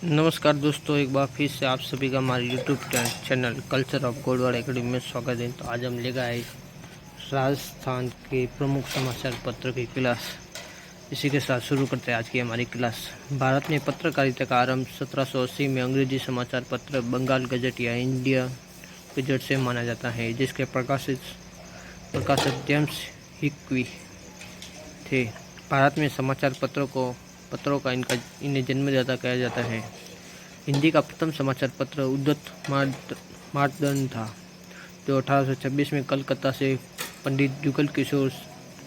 नमस्कार दोस्तों, एक बार फिर से आप सभी का हमारे YouTube channel culture of Godwar academy में स्वागत है। तो आज हम लेकर आए राजस्थान के प्रमुख समाचार पत्र की क्लास। इसी के साथ शुरू करते हैं आज की हमारी क्लास। भारत में पत्रकारिता का आरंभ 1780 में अंग्रेजी समाचार पत्र बंगाल गजट या इंडिया गजट से माना जाता है, जिसके प्रकाशक जेम्स हिक्वी थे। भारत में समाचार पत्रों का इन्हें जन्मदाता कहा जाता है। हिंदी का प्रथम समाचार पत्र उद्यत मार्तंड था, जो 1826 में कलकत्ता से पंडित जुगल किशोर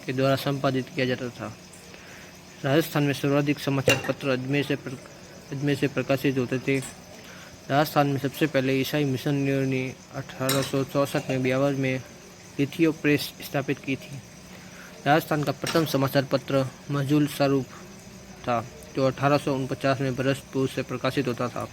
के द्वारा संपादित किया जाता था। राजस्थान में सर्वाधिक समाचार पत्र अजमेर से प्रकाशित होते थे। राजस्थान में सबसे पहले ईसाई मिशनरियों ने 1864 में ब्यावर में लिथियो प्रेस स्थापित की थी। राजस्थान का प्रथम समाचार पत्र मजूल स्वरूप था, जो 1849 में भरतपुर से प्रकाशित होता था।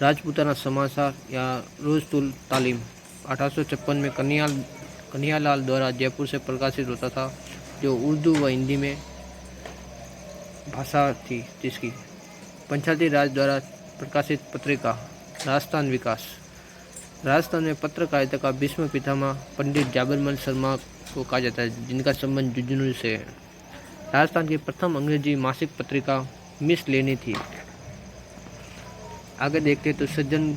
राजपूताना समाचार या रोज़तुल तालीम 1856 में कन्हैयालाल द्वारा जयपुर से प्रकाशित होता था, जो उर्दू व हिंदी में भाषा थी जिसकी। पंचायती राज द्वारा प्रकाशित पत्रिका राजस्थान विकास। राजस्थान में पत्रकारिता का भीष्म पितामह पंडित जाबरमल शर्मा को कहा जाता है, जिनका संबंध झुंझुनू से है। राजस्थान की प्रथम अंग्रेजी मासिक पत्रिका मिस लेनी थी। आगे देखते तो सज्जन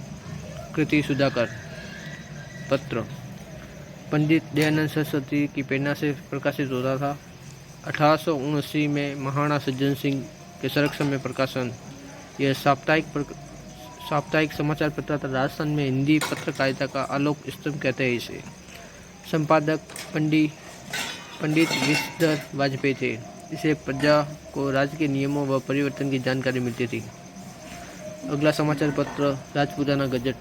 कृति सुधाकर पत्र पंडित दयानंद सरस्वती की प्रेरणा से प्रकाशित होता था। 1879 में महाराणा सज्जन सिंह के संरक्षण में प्रकाशन। यह साप्ताहिक समाचार पत्र था। राजस्थान में हिंदी पत्रकारिता का आलोक स्तंभ कहते हैं इसे। संपादक पंडित विश्वधर वाजपेयी थे। इसे प्रजा को राज्य के नियमों व परिवर्तन की जानकारी मिलती थी। अगला समाचार पत्र राजपूताना गजट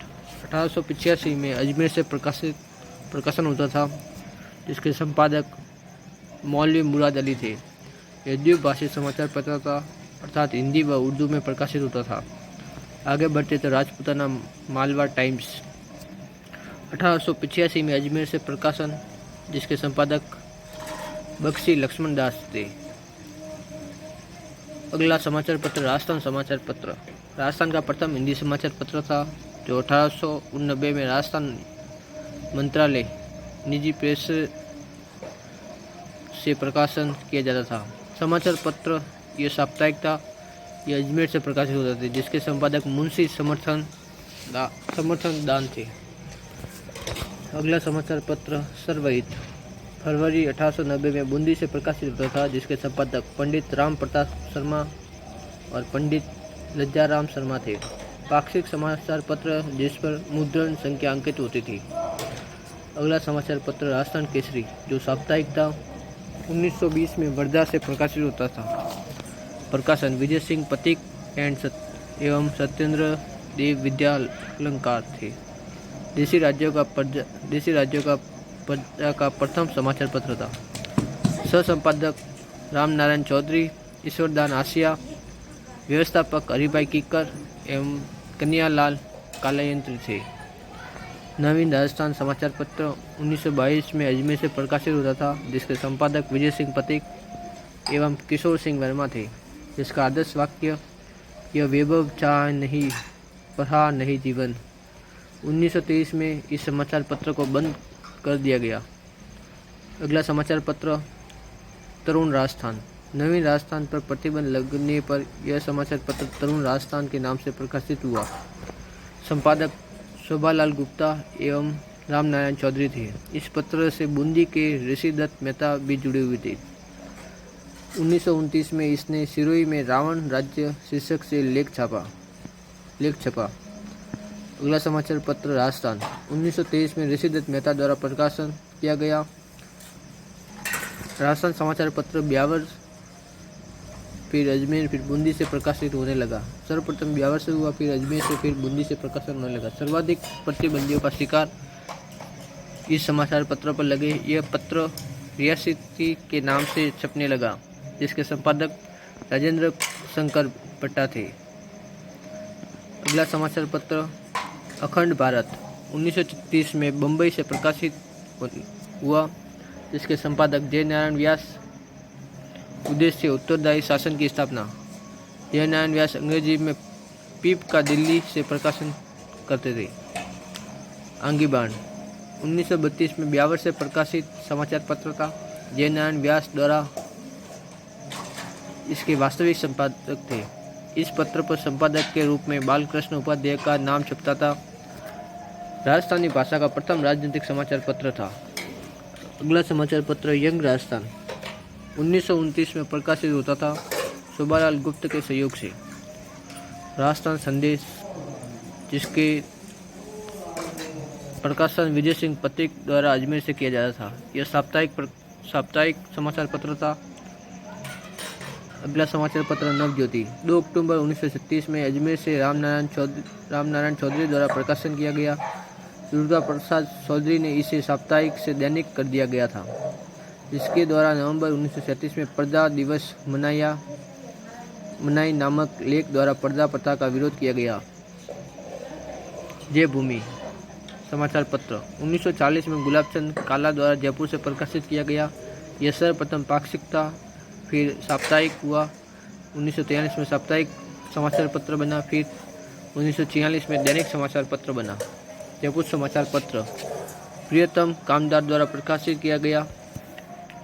1885 में अजमेर से प्रकाशन होता था, जिसके संपादक मौलवी मुराद अली थे। यह द्विभाषी समाचार पत्र था, अर्थात हिंदी व उर्दू में प्रकाशित होता था। आगे बढ़ते तो राजपूताना मालवा टाइम्स 1885 में अजमेर से प्रकाशन, जिसके संपादक बख्शी लक्ष्मण दास थे। अगला समाचार पत्र राजस्थान समाचार पत्र राजस्थान का प्रथम हिंदी समाचार पत्र था, जो 1889 में राजस्थान मंत्रालय निजी प्रेस से प्रकाशन किया जाता था। समाचार पत्र यह साप्ताहिक था। यह अजमेर से प्रकाशित होता था, जिसके संपादक मुंशी समर्थन दान थे। अगला समाचार पत्र सर्वहित फरवरी 1890 में बूंदी से प्रकाशित होता था, जिसके संपादक पंडित राम प्रताप शर्मा और पंडित लज्जाराम शर्मा थे। पाक्षिक समाचार पत्र जिस पर मुद्रण संख्या अंकित होती थी। अगला समाचार पत्र राजस्थान केसरी, जो साप्ताहिक था। 1920 में वर्धा से प्रकाशित होता था। प्रकाशन विजय सिंह पथिक एवं सत्येंद्र देव विद्या अलंकार थे। देशी राज्यों का प्रथम समाचार पत्र था। सहसंपादक राम नारायण चौधरी, ईश्वरदान आसिया, व्यवस्थापक हरिभाई कीकर एवं कन्हैयालाल कालायंत्री थे। नवीन राजस्थान समाचार पत्र 1922 में अजमेर से प्रकाशित होता था, जिसके संपादक विजय सिंह पथिक एवं किशोर सिंह वर्मा थे। जिसका आदर्श वाक्य यह वैभव चाह नहीं पढ़ा नहीं जीवन। 1923 में इस समाचार पत्र को बंद कर दिया गया। अगला समाचार पत्र तरुण राजस्थान। नवीन राजस्थान पर प्रतिबंध लगने पर यह समाचार पत्र तरुण राजस्थान के नाम से प्रकाशित हुआ। संपादक शोभालाल गुप्ता एवं राम नारायण चौधरी थे। इस पत्र से बूंदी के ऋषिदत्त मेहता भी जुड़े हुए थे। 1929 में इसने सिरोही में रावण राज्य शीर्षक से लेख छपा। अगला समाचार पत्र राजस्थान 1923 में ऋषिदत्त मेहता द्वारा प्रकाशन किया गया। राजस्थान समाचार पत्र ब्यावर, फिर अजमेर, फिर बूंदी से प्रकाशित होने लगा। सर्वप्रथम ब्यावर से हुआ, फिर अजमेर से, फिर बूंदी से प्रकाशन होने लगा। सर्वाधिक प्रतिबंधियों का शिकार इस समाचार पत्र पर लगे। यह पत्र रियासती के नाम से छपने लगा, जिसके संपादक राजेंद्र शंकर पट्टा थे। अगला समाचार पत्र अखंड भारत 1936 में बम्बई से प्रकाशित हुआ, जिसके संपादक जय नारायण व्यास। उद्देश्य उत्तरदायी शासन की स्थापना। जय नारायण व्यास अंग्रेजी में पीप का दिल्ली से प्रकाशन करते थे। आंगी बाण 1932 में ब्यावर से प्रकाशित समाचार पत्र था। जयनारायण व्यास द्वारा इसके वास्तविक संपादक थे। इस पत्र पर संपादक के रूप में बालकृष्ण उपाध्याय का नाम छपता था। राजस्थानी भाषा का प्रथम राजनीतिक समाचार पत्र था। अगला समाचार पत्र यंग राजस्थान 1929 में प्रकाशित होता था। शोभालाल गुप्त के सहयोग से। राजस्थान संदेश, जिसके प्रकाशन विजय सिंह पत्रिक द्वारा अजमेर से किया जाता था, यह साप्ताहिक समाचार पत्र था। अगला समाचार पत्र नवज्योति 2 अक्टूबर 1936 में अजमेर से रामनारायण चौधरी द्वारा प्रकाशन किया गया। दुर्गा प्रसाद चौधरी ने इसे साप्ताहिक से दैनिक कर दिया गया था, जिसके द्वारा नवंबर 1937 में पर्दा दिवस मनाई नामक लेख द्वारा पर्दा प्रथा का विरोध किया गया। जय भूमि समाचार पत्र 1940 में गुलाबचंद काला द्वारा जयपुर से प्रकाशित किया गया। यह सर्वप्रथम पाक्षिक था, फिर साप्ताहिक हुआ। 1943 में साप्ताहिक समाचार पत्र बना, फिर 1946 में दैनिक समाचार पत्र बना। जयपुर समाचार पत्र प्रियतम कामदार द्वारा प्रकाशित किया गया।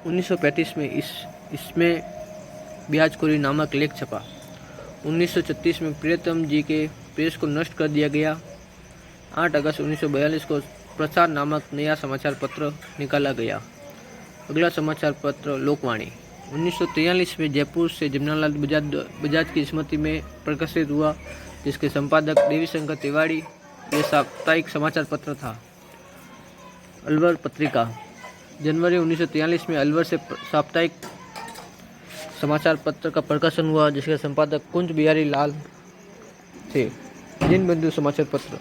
1935 में इसमें ब्याजखोरी नामक लेख छपा। 1936 में प्रियतम जी के प्रेस को नष्ट कर दिया गया। 8 अगस्त 1942 को प्रसार नामक नया समाचार पत्र निकाला गया। अगला समाचार पत्र लोकवाणी 1943 में जयपुर से जमनालाल बजाज की स्मृति में प्रकाशित हुआ, जिसके संपादक देवीशंकर तिवारी। यह साप्ताहिक समाचार पत्र था। अलवर पत्रिका जनवरी 1943 में अलवर से साप्ताहिक समाचार पत्र का प्रकाशन हुआ, जिसके संपादक कुंज बिहारी लाल थे। दीनबंधु समाचार पत्र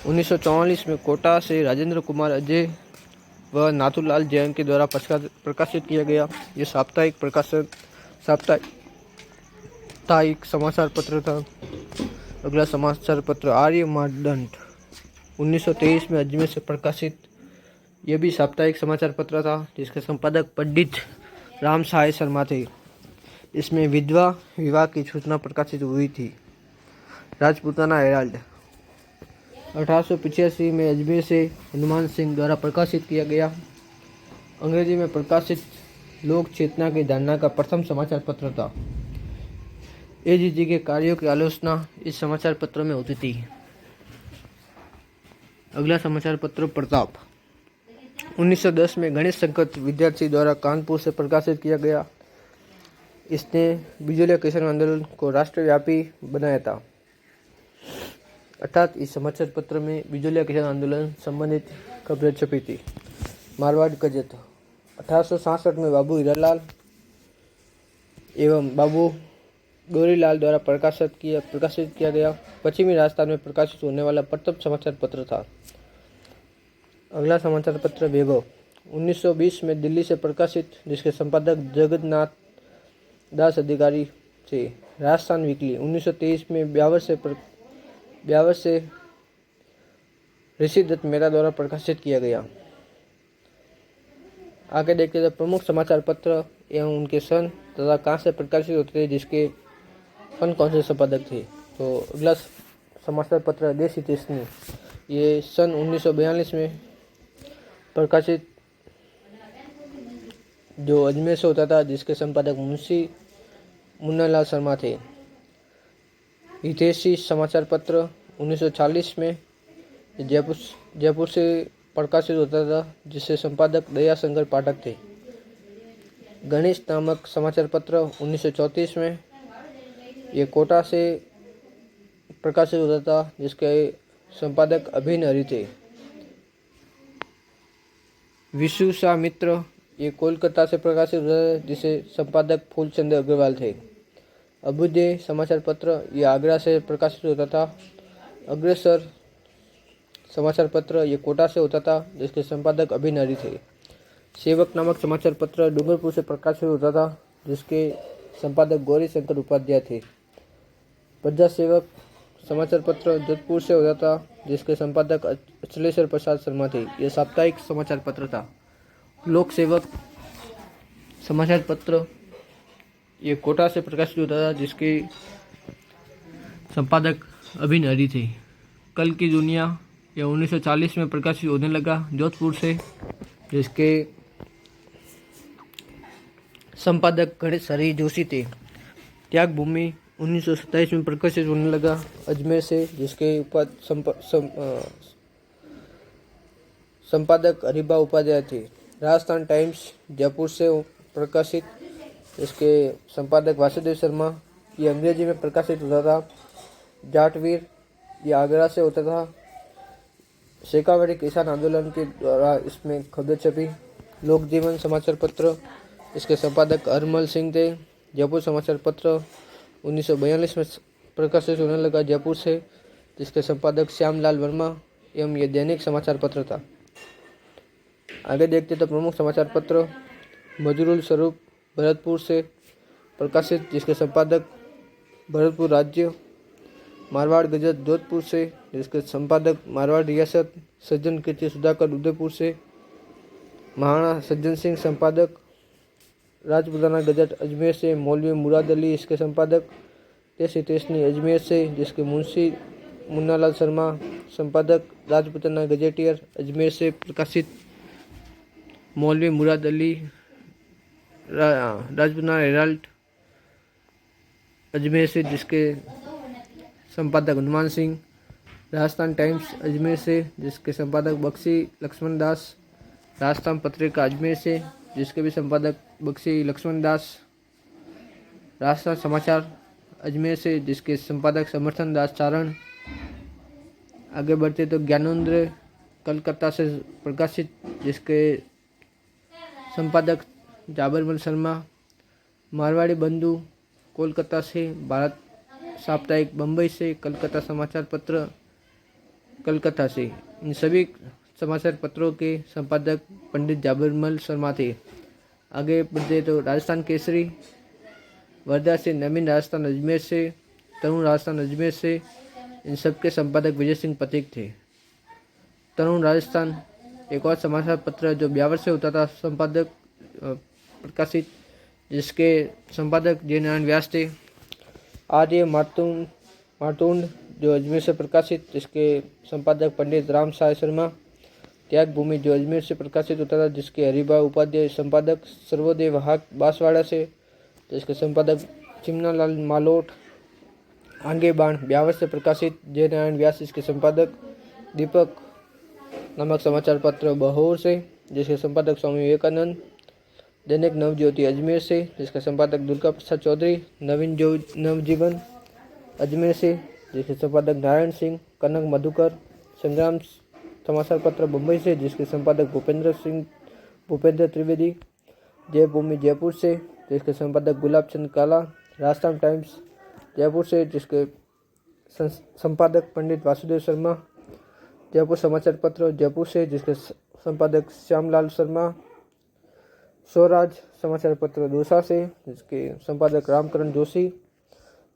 1944 में कोटा से राजेंद्र कुमार अजय व नाथूलाल जैन के द्वारा प्रकाशित किया गया। यह साप्ताहिक समाचार पत्र था। अगला समाचार पत्र आर्य मानदंड 1923 में अजमेर से प्रकाशित। यह भी साप्ताहिक समाचार पत्र था, जिसके संपादक पंडित राम सहाय शर्मा थे। इसमें विधवा विवाह की सूचना प्रकाशित हुई थी। राजपूताना हेराल्ड 1885 में अजमेर से हनुमान सिंह द्वारा प्रकाशित किया गया। अंग्रेजी में प्रकाशित लोक चेतना की धारणा का प्रथम समाचार पत्र था। एजीजी के कार्यों की आलोचना इस समाचार पत्र में होती थी। अगला समाचार पत्र प्रताप 1910 में गणेश शंकर विद्यार्थी द्वारा कानपुर से प्रकाशित किया गया। इसने बिजलिया किसान आंदोलन को राष्ट्रव्यापी बनाया था। अर्थात इस समाचार पत्र में बिजलिया किसान आंदोलन संबंधित खबरें छपी थी। मारवाड़ गजत 1866 में बाबू हीरालाल एवं बाबू गौरीलाल द्वारा प्रकाशित किया गया। पश्चिमी राजस्थान में प्रकाशित होने वाला प्रथम समाचार पत्र था। अगला समाचार पत्र वैभव 1920 में दिल्ली से प्रकाशित, जिसके संपादक जगन्नाथ दास अधिकारी थे। राजस्थान वीकली 1923 में ब्यावर से ऋषि दत्त मेहता द्वारा प्रकाशित किया गया। आगे देखते हैं प्रमुख समाचार पत्र एवं उनके सन तथा कहाँ से प्रकाशित होते थे, जिसके कौन से संपादक थे। तो अगला समाचार पत्र देश हितैषणी, ये सन 1942 में प्रकाशित जो अजमेर से होता था, जिसके संपादक मुंशी मुन्नालाल शर्मा थे। हितैषी समाचार पत्र 1940 में जयपुर से प्रकाशित होता था, जिससे संपादक दयाशंकर पाठक थे। गणेश नामक समाचार पत्र 1934 में ये कोटा से प्रकाशित होता था, जिसके संपादक अभिन हरि थे। विश्वामित्र ये कोलकाता से प्रकाशित होता था, जिसे संपादक फूलचंद अग्रवाल थे। अभ्युदय समाचार पत्र ये आगरा से प्रकाशित होता था। अग्रसर समाचार पत्र ये कोटा से होता था, जिसके संपादक अभिन हरि थे। सेवक नामक समाचार पत्र डूंगरपुर से प्रकाशित होता था, जिसके संपादक गौरी शंकर उपाध्याय थे। प्रजा सेवक समाचार पत्र जोधपुर से होता था, जिसके संपादक अचलेश्वर प्रसाद शर्मा थे। यह साप्ताहिक समाचार पत्र था। लोक सेवक समाचार पत्र ये कोटा से प्रकाशित होता था, जिसके संपादक अभिनरी थी। कल की दुनिया यह 1940 में प्रकाशित होने लगा जोधपुर से, जिसके संपादक गणेश हरि जोशी थे। त्याग भूमि 1927 में प्रकाशित होने लगा अजमेर से, जिसके संपादक हरिभा उपाध्याय थे। राजस्थान टाइम्स जयपुर से प्रकाशित, इसके संपादक वासुदेव शर्मा। ये अंग्रेजी में प्रकाशित होता था। जाटवीर ये आगरा से होता था। शेखावटी किसान आंदोलन के द्वारा इसमें खबरें छपी। लोक जीवन समाचार पत्र, इसके संपादक हरमल सिंह थे। जयपुर समाचार पत्र 1942 में प्रकाशित होने लगा जयपुर से, जिसके संपादक श्यामलाल वर्मा एवं ये दैनिक समाचार पत्र था। आगे देखते तो प्रमुख समाचार पत्र मजरूल स्वरूप भरतपुर से प्रकाशित, जिसके संपादक भरतपुर राज्य। मारवाड़ गजत जोधपुर से, जिसके संपादक मारवाड़ रियासत सज्जन कीर्ति सुधाकर उदयपुर से। महाराणा सज्जन सिंह संपादक। राजपुताना गजट अजमेर से मौलवी मुराद अली इसके संपादक। तेसी तेसनी अजमेर से, जिसके मुंशी मुन्नालाल शर्मा संपादक। राजपुताना गजेटियर अजमेर से प्रकाशित, मौलवी मुराद अली। राजपुताना हेराल्ड अजमेर से, जिसके संपादक हनुमान सिंह। राजस्थान टाइम्स अजमेर से, जिसके संपादक बख्शी लक्ष्मण दास। राजस्थान पत्रिका अजमेर से, जिसके भी संपादक बख्शी लक्ष्मण दास। राजस्थान समाचार अजमेर से, जिसके संपादक समर्थन दास चारण। आगे बढ़ते तो ज्ञानेंद्र कलकत्ता से प्रकाशित, जिसके संपादक जाबरमल शर्मा। मारवाड़ी बंधु कोलकाता से। भारत साप्ताहिक बम्बई से। कलकत्ता समाचार पत्र कलकत्ता से। इन सभी समाचार पत्रों के संपादक पंडित जाबरमल शर्मा थे। आगे बढ़ते तो राजस्थान केसरी वर्धा से। नवीन राजस्थान अजमेर से। तरुण राजस्थान अजमेर से। इन सब के संपादक विजय सिंह पथिक थे। तरुण राजस्थान एक और समाचार पत्र जो ब्यावर से होता था, संपादक प्रकाशित, जिसके संपादक जय नारायण व्यास थे। आर्य मार्तुंड जो अजमेर से प्रकाशित, जिसके संपादक पंडित राम साय शर्मा। त्याग भूमि जो अजमेर से प्रकाशित होता था, जिसके हरिभा उपाध्याय संपादक। सर्वोदय वाहक बांसवाड़ा से, जिसके संपादक चिमनालाल मालोट। आगे बाण ब्यावर से प्रकाशित, जय नारायण व्यास इसके संपादक। दीपक नामक समाचार पत्र बहोर से, जिसके संपादक स्वामी विवेकानंद। दैनिक नवज्योति अजमेर से, जिसका संपादक दुर्गा प्रसाद चौधरी। नवजीवन अजमेर से, जिसके संपादक नारायण सिंह। कनक मधुकर। संग्राम समाचार पत्र मुंबई से, जिसके संपादक भूपेंद्र त्रिवेदी। जयभूमि जयपुर से, जिसके संपादक गुलाब चंद काला। राजस्थान टाइम्स जयपुर से, जिसके संपादक पंडित वासुदेव शर्मा। जयपुर समाचार पत्र जयपुर से, जिसके संपादक श्यामलाल शर्मा। स्वराज समाचार पत्र दौसा से, जिसके संपादक रामकरण जोशी।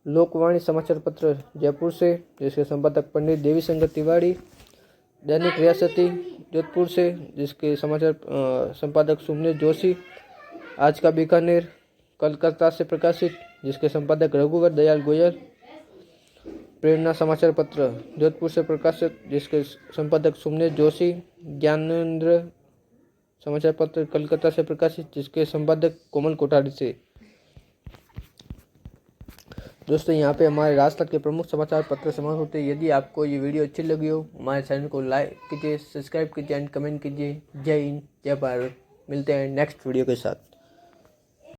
लोकवाणी समाचार पत्र जयपुर से, जिसके संपादक पंडित देवीशंकर तिवारी। दैनिक रियासती जोधपुर से, जिसके समाचार संपादक सुमनेश जोशी। आज का बीकानेर कलकत्ता से प्रकाशित, जिसके संपादक रघुवर दयाल गोयल। प्रेरणा समाचार पत्र जोधपुर से प्रकाशित, जिसके संपादक सुमनेश जोशी। ज्ञानेंद्र समाचार पत्र कलकत्ता से प्रकाशित, जिसके संपादक कोमल कोठारी से। दोस्तों, यहाँ पे हमारे राजस्थान के प्रमुख समाचार पत्र समाप्त होते हैं। यदि आपको ये वीडियो अच्छी लगी हो, हमारे चैनल को लाइक कीजिए, सब्सक्राइब कीजिए एंड कमेंट कीजिए। जय हिंद, जय भारत। मिलते हैं नेक्स्ट वीडियो के साथ।